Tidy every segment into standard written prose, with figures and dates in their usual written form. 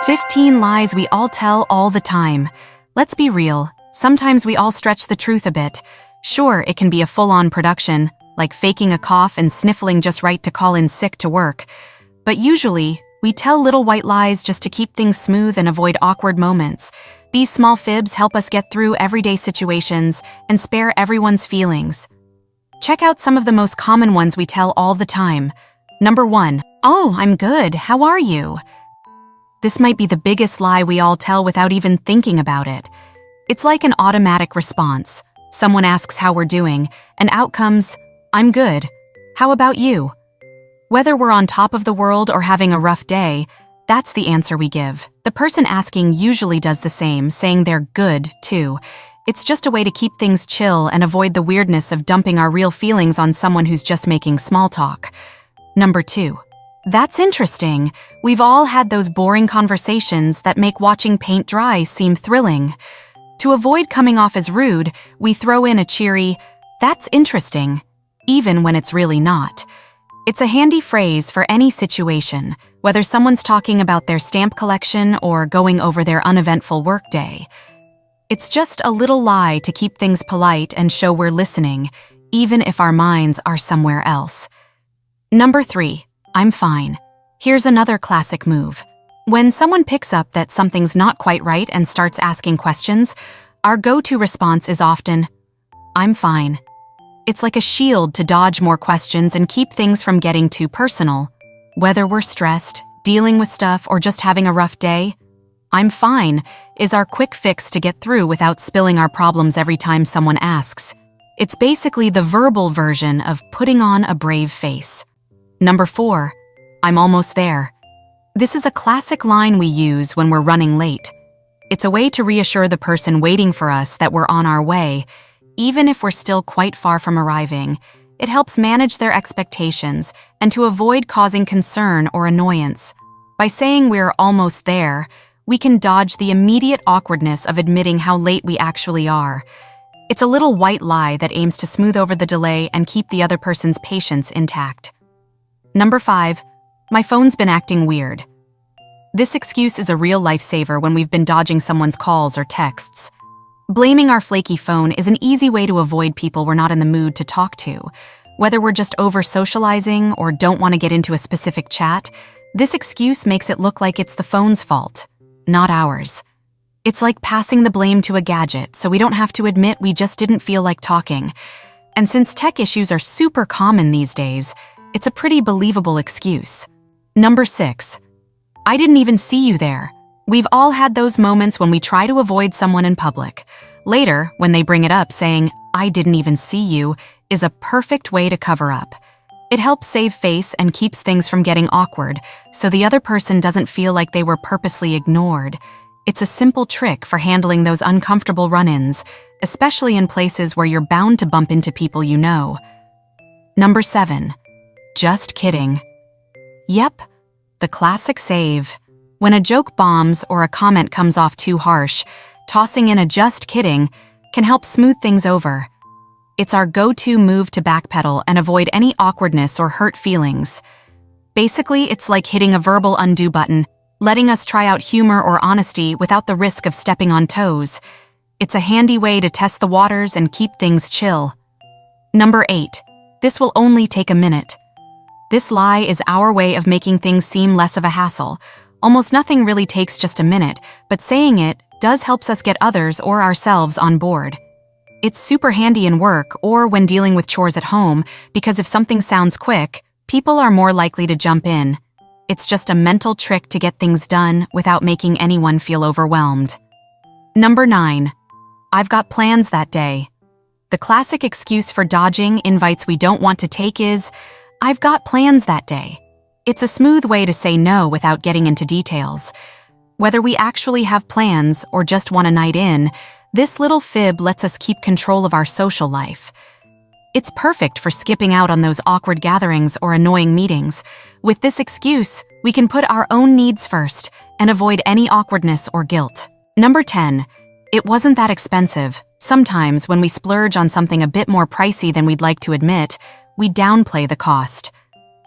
15 lies we all tell all the time. Let's be real, sometimes we all stretch the truth a bit. Sure, it can be a full-on production, like faking a cough and sniffling just right to call in sick to work. But usually, we tell little white lies just to keep things smooth and avoid awkward moments. These small fibs help us get through everyday situations and spare everyone's feelings. Check out some of the most common ones we tell all the time. Number 1. Oh, I'm good. How are you? This might be the biggest lie we all tell without even thinking about it. It's like an automatic response. Someone asks how we're doing, and out comes, I'm good. How about you? Whether we're on top of the world or having a rough day, that's the answer we give. The person asking usually does the same, saying they're good, too. It's just a way to keep things chill and avoid the weirdness of dumping our real feelings on someone who's just making small talk. Number 2. That's interesting. We've all had those boring conversations that make watching paint dry seem thrilling. To avoid coming off as rude, we throw in a cheery, that's interesting, even when it's really not. It's a handy phrase for any situation, whether someone's talking about their stamp collection or going over their uneventful workday. It's just a little lie to keep things polite and show we're listening, even if our minds are somewhere else. Number 3. I'm fine. Here's another classic move. When someone picks up that something's not quite right and starts asking questions, our go-to response is often, I'm fine. It's like a shield to dodge more questions and keep things from getting too personal. Whether we're stressed, dealing with stuff, or just having a rough day, I'm fine is our quick fix to get through without spilling our problems every time someone asks. It's basically the verbal version of putting on a brave face. Number 4. I'm almost there. This is a classic line we use when we're running late. It's a way to reassure the person waiting for us that we're on our way, even if we're still quite far from arriving. It helps manage their expectations and to avoid causing concern or annoyance. By saying we're almost there, we can dodge the immediate awkwardness of admitting how late we actually are. It's a little white lie that aims to smooth over the delay and keep the other person's patience intact. Number 5. My phone's been acting weird. This excuse is a real lifesaver when we've been dodging someone's calls or texts. Blaming our flaky phone is an easy way to avoid people we're not in the mood to talk to. Whether we're just over-socializing or don't want to get into a specific chat, this excuse makes it look like it's the phone's fault, not ours. It's like passing the blame to a gadget, so we don't have to admit we just didn't feel like talking. And since tech issues are super common these days, it's a pretty believable excuse. Number 6. I didn't even see you there. We've all had those moments when we try to avoid someone in public. Later, when they bring it up, saying, I didn't even see you, is a perfect way to cover up. It helps save face and keeps things from getting awkward, so the other person doesn't feel like they were purposely ignored. It's a simple trick for handling those uncomfortable run-ins, especially in places where you're bound to bump into people you know. Number 7. Just kidding. Yep, the classic save. When a joke bombs or a comment comes off too harsh, tossing in a just kidding can help smooth things over. It's our go-to move to backpedal and avoid any awkwardness or hurt feelings. Basically, it's like hitting a verbal undo button, letting us try out humor or honesty without the risk of stepping on toes. It's a handy way to test the waters and keep things chill. Number 8. This will only take a minute. This lie is our way of making things seem less of a hassle. Almost nothing really takes just a minute, but saying it does helps us get others or ourselves on board. It's super handy in work or when dealing with chores at home, because if something sounds quick, people are more likely to jump in. It's just a mental trick to get things done without making anyone feel overwhelmed. Number 9. I've got plans that day. The classic excuse for dodging invites we don't want to take is, I've got plans that day. It's a smooth way to say no without getting into details. Whether we actually have plans or just want a night in, this little fib lets us keep control of our social life. It's perfect for skipping out on those awkward gatherings or annoying meetings. With this excuse, we can put our own needs first and avoid any awkwardness or guilt. Number 10. It wasn't that expensive. Sometimes when we splurge on something a bit more pricey than we'd like to admit, we downplay the cost.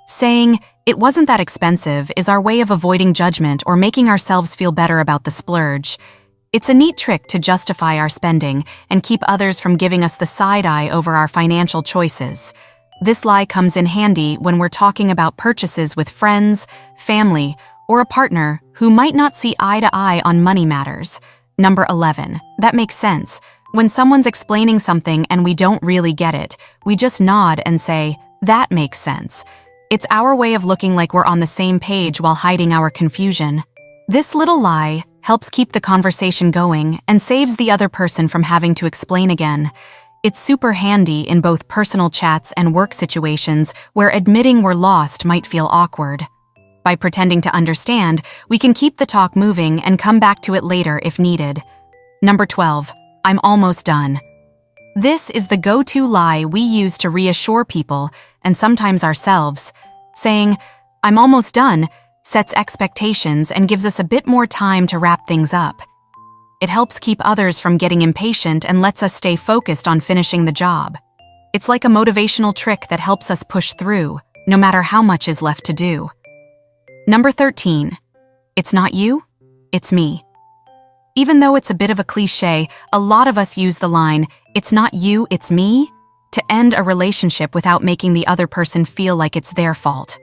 Saying, "It wasn't that expensive" is our way of avoiding judgment or making ourselves feel better about the splurge. It's a neat trick to justify our spending and keep others from giving us the side eye over our financial choices. This lie comes in handy when we're talking about purchases with friends, family, or a partner who might not see eye to eye on money matters. Number 11. That makes sense. When someone's explaining something and we don't really get it, we just nod and say, "That makes sense." It's our way of looking like we're on the same page while hiding our confusion. This little lie helps keep the conversation going and saves the other person from having to explain again. It's super handy in both personal chats and work situations where admitting we're lost might feel awkward. By pretending to understand, we can keep the talk moving and come back to it later if needed. Number 12. I'm almost done. This is the go-to lie we use to reassure people, and sometimes ourselves. Saying, "I'm almost done," sets expectations and gives us a bit more time to wrap things up. It helps keep others from getting impatient and lets us stay focused on finishing the job. It's like a motivational trick that helps us push through, no matter how much is left to do. Number 13. It's not you, it's me. Even though it's a bit of a cliche, a lot of us use the line, "It's not you, it's me," to end a relationship without making the other person feel like it's their fault.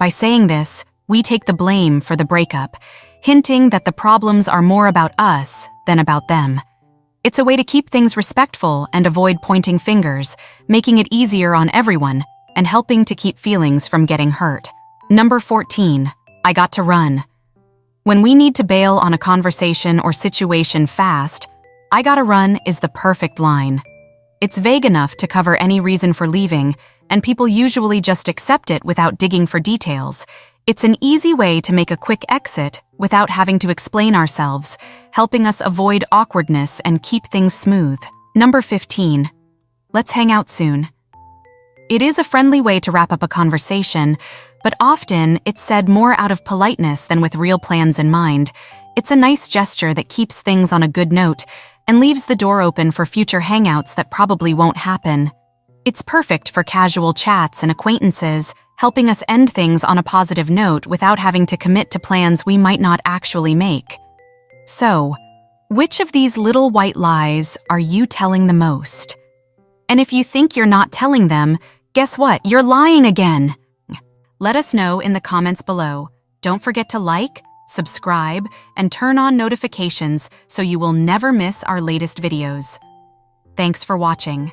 By saying this, we take the blame for the breakup, hinting that the problems are more about us than about them. It's a way to keep things respectful and avoid pointing fingers, making it easier on everyone and helping to keep feelings from getting hurt. Number 14. I got to run. When we need to bail on a conversation or situation fast, "I gotta run" is the perfect line. It's vague enough to cover any reason for leaving, and people usually just accept it without digging for details. It's an easy way to make a quick exit without having to explain ourselves, helping us avoid awkwardness and keep things smooth. Number 15. Let's hang out soon. It is a friendly way to wrap up a conversation, but often it's said more out of politeness than with real plans in mind. It's a nice gesture that keeps things on a good note and leaves the door open for future hangouts that probably won't happen. It's perfect for casual chats and acquaintances, helping us end things on a positive note without having to commit to plans we might not actually make. So, which of these little white lies are you telling the most? And if you think you're not telling them, guess what? You're lying again. Let us know in the comments below. Don't forget to like, subscribe, and turn on notifications so you will never miss our latest videos. Thanks for watching.